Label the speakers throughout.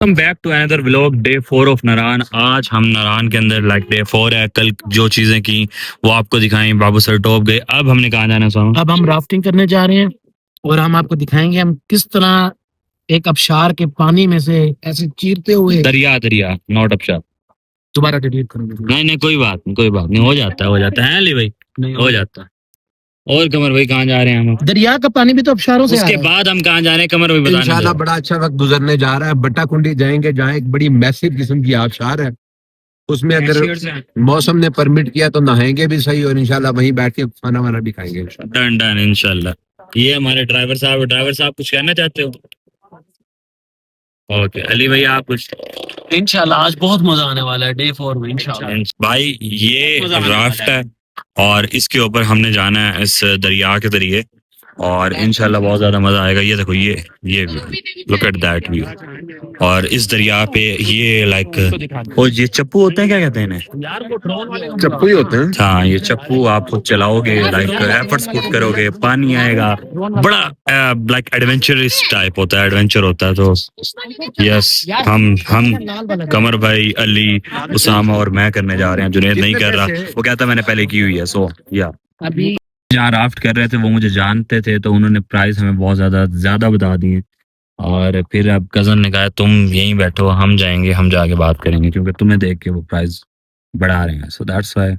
Speaker 1: Welcome back to another vlog day 4 of Narayan. आज हम नारायण के अंदर लाइक डे 4 है। कल जो चीजें की वो आपको दिखाएं। बाबू सर टॉप गए। अब हमने कहाँ जाना है सोनू?
Speaker 2: अब हम राफ्टिंग करने जा रहे हैं और हम आपको दिखाएंगे हम किस तरह एक आबशार के पानी में से ऐसे चीरते हुए
Speaker 1: दरिया दरिया नॉट अपशा।
Speaker 2: दोबारा डिलीट करेंगे।
Speaker 1: नहीं नहीं कोई बात नहीं, कोई बात नहीं, हो जाता है अली भाई,
Speaker 2: नहीं
Speaker 1: हो जाता है। और कमर भाई कहाँ जा रहे हैं हम?
Speaker 2: दरिया का पानी भी तो आबशारों से आ
Speaker 1: उसके
Speaker 2: रहा है।
Speaker 1: बाद हम कहाँ जा रहे हैं कमर भाई बताने
Speaker 3: इंशाल्लाह
Speaker 1: दो।
Speaker 3: बड़ा अच्छा वक्त गुजरने जा रहा है। बट्टा कुंडी जाएंगे जहाँ एक बड़ी मैसिव किस्म की आबशार है। उसमें अगर मौसम ने परमिट किया तो नहाएंगे भी सही और इंशाल्लाह वहीं बैठ के खाना वाना भी खाएंगे इंशाल्लाह।
Speaker 1: डन डन इंशाल्लाह। ये हमारे ड्राइवर साहब, ड्राइवर साहब कुछ कहना चाहते हो? ओके अली भाई आप कुछ?
Speaker 2: इंशाल्लाह आज बहुत मजा आने वाला है डे 4 में इंशाल्लाह।
Speaker 1: भाई ये राफ्ट है और इसके ऊपर हमने जाना है इस दरिया के जरिए और इंशाल्लाह बहुत ज्यादा मजा आएगा। ये देखो ये view, look at that view. और इस दरिया पे ये लाइक और ये चप्पू होते हैं, क्या कहते हैं इन्हें?
Speaker 3: चप्पू ही होते हैं।
Speaker 1: हाँ ये चप्पू आप खुद चलाओगे, लाइक एफर्ट्स पुट करोगे, पानी आएगा, बड़ा लाइक एडवेंचरस टाइप होता है, एडवेंचर होता है। तो यस हम कमर भाई, अली, उसामा और मैं करने जा रहे हैं। जुनैद नहीं कर रहा, वो कहता मैंने पहले की हुई है। सो या
Speaker 2: अभी
Speaker 1: जहाँ राफ्ट कर रहे थे वो मुझे जानते थे तो उन्होंने प्राइस हमें बहुत ज्यादा बता दिए। और फिर अब कजन ने कहा तुम यहीं बैठो, हम जाएंगे, हम जाके बात करेंगे क्योंकि तुम्हें देख के वो प्राइस बढ़ा रहे हैं। सो दैट्स व्हाई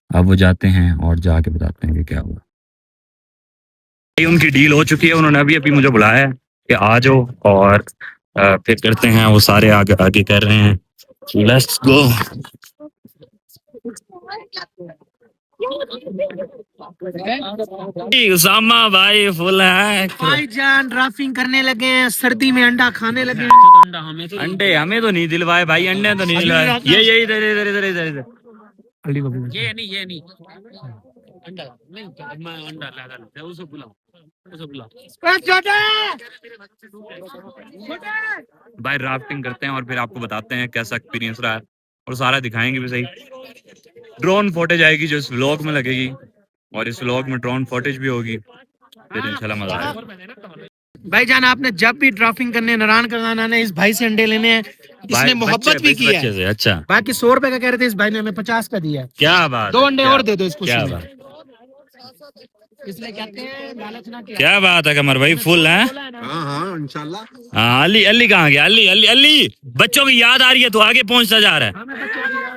Speaker 1: अब वो जाते हैं और जाके बताते हैं कि क्या हुआ। उनकी डील हो चुकी है, उन्होंने अभी अभी मुझे बुलाया है कि आ जाओ और फिर करते हैं। वो सारे आगे आगे कर रहे हैं। Let's go. उसामा भाई फुल है।
Speaker 2: भाईजान राफ्टिंग करने लगे हैं, सर्दी में अंडा खाने लगे हैं।
Speaker 1: अंडे हमें तो नहीं दिलवाए भाई, अंडे तो नहीं दिलवाए। ये इधर इधर इधर इधर इधर।
Speaker 2: ये नहीं अंडा नहीं, मैं अंडा लगा लेते हैं, उसे बुलाओ, उसे बुलाओ।
Speaker 1: भाई राफ्टिंग करते हैं और फिर आपको बताते हैं कैसा एक्सपीरियंस रहा है और सारा दिखाएंगे भी सही। ड्रोन फुटेज आएगी जो इस व्लॉग में लगेगी और इस व्लॉग में ड्रोन फुटेज भी होगी, फिर इंशाल्लाह मजा आएगा।
Speaker 2: भाईजान आपने जब भी ड्राफ्टिंग करने नारायण का आना है, इस भाई से अंडे लेने हैं। इसने मोहब्बत भी की है।
Speaker 1: से अच्छा
Speaker 2: बाकी 100 रुपए का कह रहे थे, इस भाई ने हमें 50 का दिया है।
Speaker 1: क्या बात,
Speaker 2: 2 अंडे और दे दो इसको।
Speaker 1: क्या बात,
Speaker 2: इसलिए कहते हैं लालच ना किया।
Speaker 1: क्या बात है कमर भाई, फुल है।
Speaker 3: हाँ हाँ इंशाल्लाह।
Speaker 1: हाँ अली अली कहाँ गया? अली अली अली बच्चों की याद आ रही है तो आगे पहुंचता जा रहा है।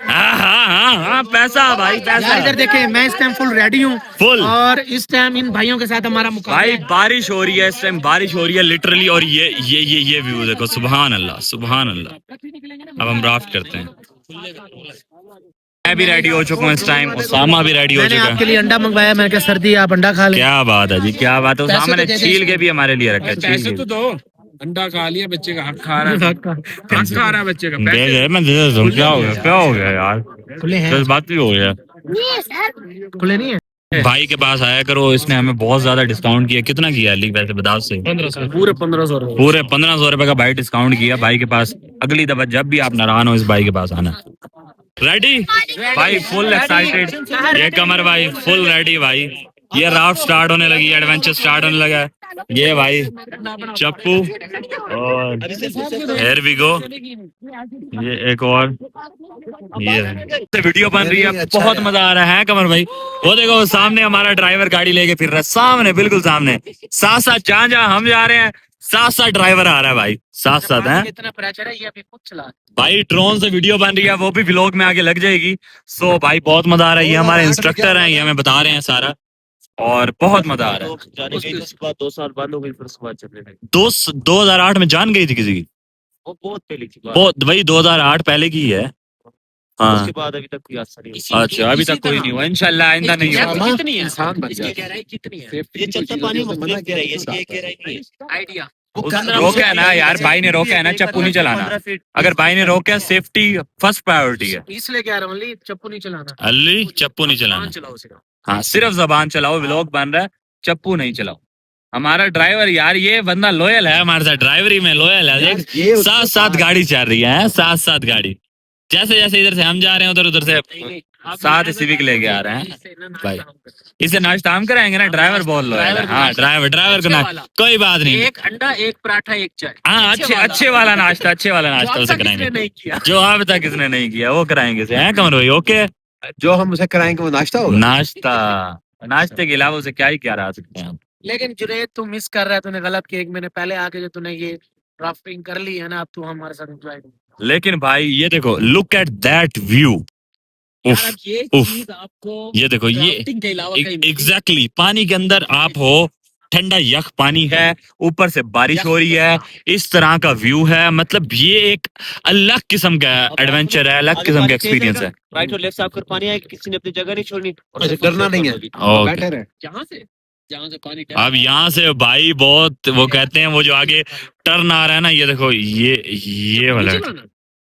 Speaker 1: हाँ पैसा भाई, पैसा।
Speaker 2: इधर देखे मैं इस टाइम फुल रेडी हूँ
Speaker 1: फुल।
Speaker 2: और इस टाइम इन भाइयों के साथ हमारा मुकाबला
Speaker 1: भाई
Speaker 2: है।
Speaker 1: बारिश हो रही है इस टाइम, बारिश हो रही है लिटरली। और ये व्यू देखो, सुभान अल्लाह सुभान अल्लाह। अब हम राफ्ट करते हैं। मैं भी रेडी हो चुका हूँ इस टाइम, उसामा भी रेडी हो
Speaker 2: मैंने
Speaker 1: चुका
Speaker 2: आपके
Speaker 1: है।
Speaker 2: लिए अंडा मंगवाया, मैंने कहा सर्दी आप अंडा खा लें।
Speaker 1: क्या बात है जी, क्या बात है।
Speaker 2: पैसे
Speaker 1: उसामा
Speaker 2: तो
Speaker 1: ने
Speaker 2: दे दे
Speaker 1: छील
Speaker 2: इसको।
Speaker 1: के भी हमारे लिए रखा है, छील
Speaker 4: पैसे
Speaker 1: के।
Speaker 4: तो दो। अंडा खा लिया, बच्चे का हक खा रहा है, हक खा रहा है बच्चे का।
Speaker 1: दे दे, मैं दे देता हूँ। क्या हो गया, क्या हो गया यार?
Speaker 2: खुले हैं,
Speaker 1: बस बात भी हो गया।
Speaker 2: खुले नहीं है।
Speaker 1: भाई के पास आया करो, इसने हमें बहुत ज्यादा डिस्काउंट किया। कितना किया अली वैसे बता से?
Speaker 4: पूरे 1500 रुपए।
Speaker 1: पूरे 1500 रुपए का भाई डिस्काउंट किया भाई के पास। अगली दफा जब भी आप नारायण हो इस भाई के पास आना। रेडी भाई, फुल एक्साइटेड। ये कमर भाई फुल रेडी भाई। ये राफ्ट स्टार्ट होने लगी, एडवेंचर स्टार्ट होने लगा है। ये भाई चप्पू और हेयर वी गो। ये एक और ये वीडियो बन रही है, बहुत मजा आ रहा है कमर भाई। वो देखो सामने हमारा ड्राइवर गाड़ी लेके फिर रहा है, सामने बिल्कुल सामने। साथ साथ जहाँ जहाँ हम जा रहे हैं साथ साथ ड्राइवर आ रहा है भाई, साथ साथ है।
Speaker 2: इतना प्रेशर है, ये अभी खुद चला।
Speaker 1: भाई ड्रोन से वीडियो बन रही है, वो भी व्लॉग में आगे लग जाएगी। सो भाई बहुत मजा आ रहा है। ये हमारे इंस्ट्रक्टर हैं, ये हमें बता रहे हैं सारा और बहुत मजा आ रहा है।
Speaker 4: 2 साल बंद हो गई, फिर उसके बाद चलने लगी।
Speaker 1: 2008 में जान गई थी किसी की?
Speaker 4: वो बहुत पहले की बात।
Speaker 1: बहुत वही 2008 पहले की है। हाँ
Speaker 4: उसके बाद अभी तक कोई हादसा नहीं हुआ।
Speaker 1: अच्छा, अभी तक कोई नहीं हुआ, इंशाल्लाह आइंदा नहीं होगा।
Speaker 2: कितनी है
Speaker 3: इंसान बन
Speaker 2: इसकी
Speaker 3: जाए।
Speaker 2: गहराई कितनी है?
Speaker 4: ये चलता पानी मुख्तलिफ गहराई है, इसकी एक गहराई नहीं है।
Speaker 2: आइडिया
Speaker 1: रोका है ना यार, भाई ने रोका है ना, चप्पू नहीं चलाना। अगर भाई ने रोका, सेफ्टी फर्स्ट प्रायोरिटी है।
Speaker 2: इसलिए कह रहा हूँ अली, चप्पू नहीं चलाना।
Speaker 1: अली चप्पू नहीं चलाना।
Speaker 2: चलाओ सिर्फ।
Speaker 1: हाँ सिर्फ जबान चलाओ, व्लॉग बन रहा है, चप्पू नहीं चलाओ। हमारा ड्राइवर यार, ये बंदा लॉयल है हमारे साथ, ड्राइवरी में लॉयल है। देख साथ साथ गाड़ी चल रही है, साथ साथ गाड़ी। जैसे जैसे इधर से हम जा रहे हैं उधर उधर से साथ सिविक लेके आ रहे हैं भाई। इसे नाश्ता हम कराएंगे ना, ड्राइवर बोल लो यार। हाँ ड्राइवर को ना, कोई बात नहीं।
Speaker 2: एक अंडा, एक पराठा, एक चाय।
Speaker 1: हाँ अच्छे वाला नाश्ता उसे कराएंगे
Speaker 2: नहीं किया।
Speaker 1: जो अब तक किसने नहीं किया वो कराएंगे उसे, हैं कमर भाई? ओके,
Speaker 3: जो हम उसे कराएंगे वो नाश्ता होगा।
Speaker 1: नाश्ते के अलावा उसे क्या ही क्या रहा सकते हैं हम।
Speaker 2: लेकिन जुनैद तू मिस कर रहा है, तूने गलत किया। एक महीने पहले आके जो तूने ये राफ्टिंग कर ली है ना, अब तू हमारे साथ एंजॉय कर।
Speaker 1: लेकिन भाई ये देखो, लुक एट दैट व्यू। उफ,
Speaker 2: ये
Speaker 1: उफ,
Speaker 2: चीज आपको
Speaker 1: ये देखो, ये
Speaker 2: राफ्टिंग के अलावा कहीं
Speaker 1: एग्जैक्टली पानी के अंदर आप हो, ठंडा यख पानी है, ऊपर से बारिश हो रही है, इस तरह का व्यू है। मतलब ये एक अलग किस्म का एडवेंचर है, अलग किस्म का एक्सपीरियंस है।
Speaker 5: राइट और लेफ्ट साफ कर पानी है, किसी ने अपनी जगह नहीं छोड़नी।
Speaker 3: डरना नहीं है,
Speaker 1: ओके।
Speaker 3: बेटर है।
Speaker 2: जहाँ से पानी
Speaker 1: अब यहाँ से भाई बहुत वो कहते हैं, वो जो आगे टर्न आ रहा है ना, ये देखो, ये वाला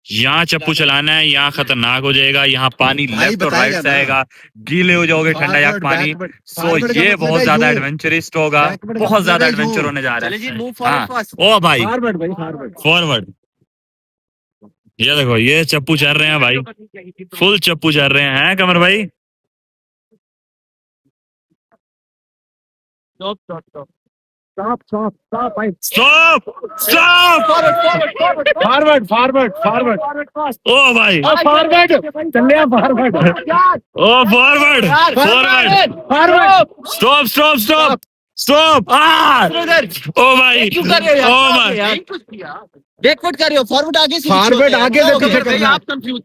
Speaker 1: यहाँ चप्पू चलाना है, यहाँ खतरनाक हो जाएगा। यहाँ पानी लेफ्ट और राइट से आएगा, गीले हो जाओगे, ठंडा यख पानी। सो ये बहुत ज्यादा एडवेंचरिस्ट होगा, बहुत ज्यादा एडवेंचर होने जा रहा है। हाँ, ओ भाई फॉरवर्ड। ये देखो, ये चप्पू चल रहे हैं भाई, फुल चप्पू चल रहे हैं कमर भाई। स्टॉप ओ भाई, ओ फॉरवर्ड स्टॉप ओ भाई, ओ भाई
Speaker 5: बैकवर्ड कर रहे हो, फॉरवर्ड आगे से
Speaker 3: पीछे करना।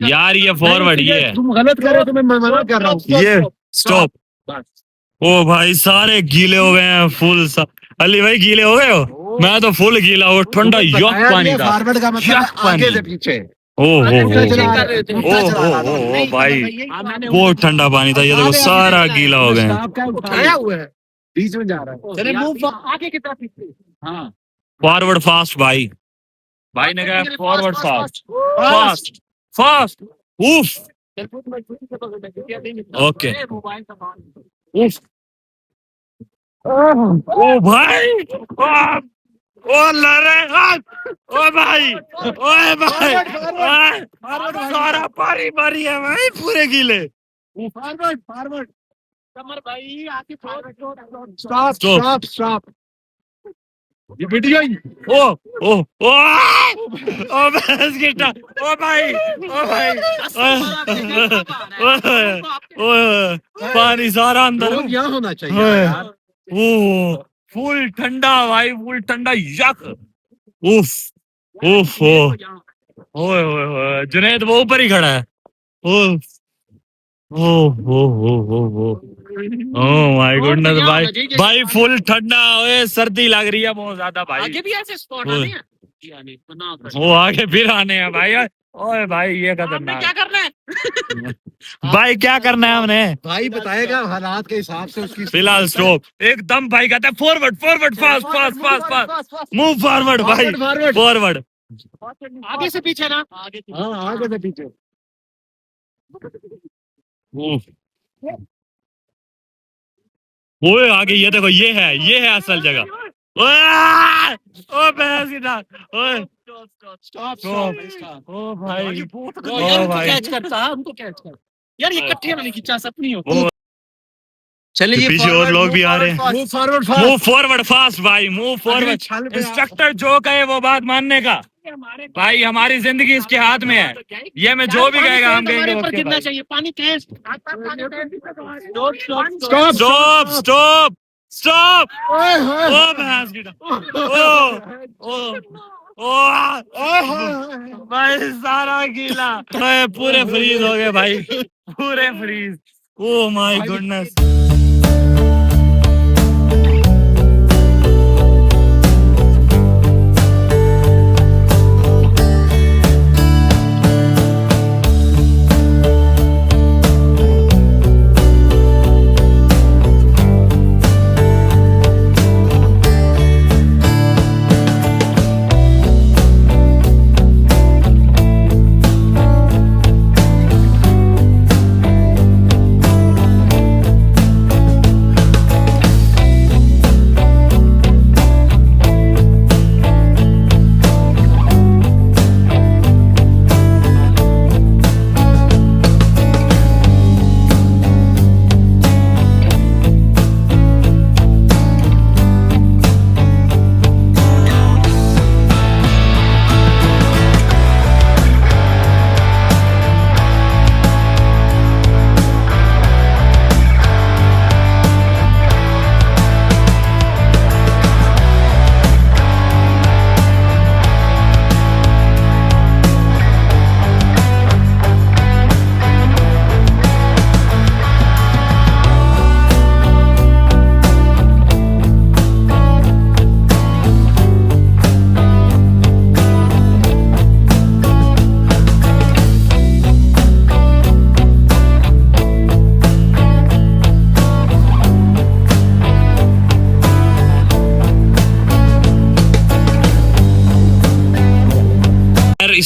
Speaker 1: यार ये फॉरवर्ड, ये
Speaker 3: तुम गलत कर रहे हो, तो मैं मना कर रहा हूँ।
Speaker 1: ये स्टॉप। ओ भाई सारे गीले हो गए हैं फुल। अली भाई गीले हो गए हो? मैं तो फुल गीला हो, ठंडा यक पानी था।
Speaker 3: फॉरवर्ड का मतलब
Speaker 1: यक पानी।
Speaker 3: आगे से पीछे।
Speaker 1: ओ भाई बहुत ठंडा पानी था। ये देखो सारा गीला हो गए।
Speaker 2: उठाया हुआ है,
Speaker 3: बीच में जा रहा है।
Speaker 2: चले मूव आगे की तरफ। हाँ,
Speaker 1: फॉरवर्ड फास्ट भाई ने कहा फॉरवर्ड फास्ट। उफ, ओके। उफ, ओ भाई, ओ लरे, ओ भाई, ओए भाई, सारा पानी मारी है भाई, पूरे गीले।
Speaker 2: फॉरवर्ड कमर भाई आगे।
Speaker 3: स्टॉप। ये वीडियो ही।
Speaker 1: ओ भैंस की टांग, ओ भाई, ओ पानी सारा अंदर।
Speaker 3: यहाँ होना चाहिए यार।
Speaker 1: ओ फुल ठंडा भाई, फुल ठंडा यक। उफ ओए जुनैद वो ऊपर ही खड़ा है। ओह माय गुडनेस भाई फुल ठंडा। ओए सर्दी लग रही है बहुत ज्यादा भाई।
Speaker 2: आगे भी ऐसे स्पॉट आने हैं।
Speaker 1: वो आगे फिर आने हैं भाई। ओए भाई ये खतरनाक।
Speaker 2: क्या करना है
Speaker 1: भाई, क्या करना है हमने?
Speaker 3: भाई बताएगा हालात के हिसाब से उसकी।
Speaker 1: फिलहाल स्टॉप एकदम भाई, कहता है फॉरवर्ड फास्ट मूव फॉरवर्ड भाई, फॉरवर्ड।
Speaker 2: आगे से पीछे ना,
Speaker 3: आगे से पीछे।
Speaker 1: ओए आगे ये देखो, ये है असल जगह। ओ भैंस की टांग। ओए स्टॉप। ओ भाई,
Speaker 2: कैच करता है हमको, कैच कर यार। ये इकट्ठे वाली की चाह अपनी हो।
Speaker 5: चलिए
Speaker 1: पीछे और लोग भी आ रहे हैं। मूव फॉरवर्ड फास्ट भाई, मूव फॉरवर्ड। इंस्ट्रक्टर जो कहे वो बात मानने का भाई, हमारी जिंदगी इसके हाथ में है। ये मैं जो भी कहेगा हम कहेंगे
Speaker 2: ऊपर गिरना चाहिए। पानी तेज।
Speaker 1: स्टॉप। ओ भैंस की भाई सारा गीला। पूरे फ्रीज हो गए भाई, पूरे फ्रीज। Oh my goodness.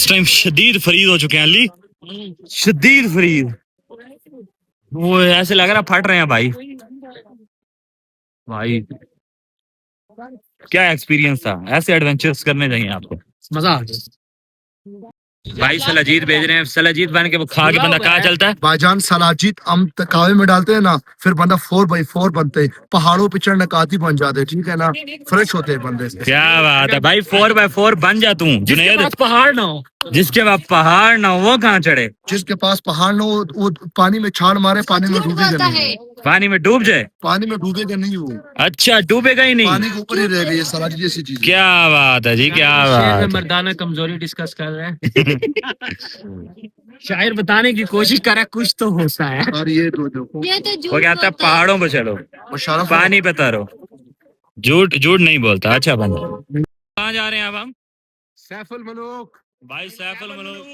Speaker 1: इस टाइम शदीद फरीद हो चुके हैं अली, शदीद फरीद। वो ऐसे लग रहा फट रहे हैं भाई। भाई क्या एक्सपीरियंस था, ऐसे एडवेंचर्स करने चाहिए आपको।
Speaker 2: मजा आ गया।
Speaker 1: भाई सलाजीत भेज रहे हैं, सलाजीत बन के वो खा के बंदा कहाँ चलता है।
Speaker 6: भाईजान सलाजीत हम तकावे में डालते हैं ना, फिर बंदा 4x4 बनते हैं, पहाड़ों पे चढ़ने काती बन जाते हैं, ठीक है ना, फ्रेश होते हैं बंदे से।
Speaker 1: क्या बात है भाई, 4x4 बन जा तू जुनेद।
Speaker 2: पहाड़ ना हो,
Speaker 1: जिसके बाद पहाड़ ना हो वो कहाँ चढ़े।
Speaker 6: जिसके पास पहाड़ ना हो वो पानी में छाल मारे, पानी में डूबेगा नहीं,
Speaker 1: पानी में डूब जाए।
Speaker 6: पानी में डूबेगा नहीं वो,
Speaker 1: अच्छा डूबेगा ही नहीं।
Speaker 6: पानी के ऊपर ही रह गई है सलाजी जैसी चीज।
Speaker 1: क्या बात है जी, क्या
Speaker 2: शेर में
Speaker 1: बात है।
Speaker 2: मर्दाना कमजोरी डिस्कस कर रहे हैं। शायर बताने की कोशिश कर रहा है कुछ तो होता है।
Speaker 6: और ये तो देखो
Speaker 1: वो कहता है पहाड़ों पे चलो,
Speaker 6: मुशर्रफ
Speaker 1: पानी पे तैरो। झूठ झूठ नहीं बोलता। अच्छा बंदा, कहाँ जा रहे हैं अब हम।
Speaker 3: सैफुल मलूक
Speaker 1: भाई सैफुल मलूक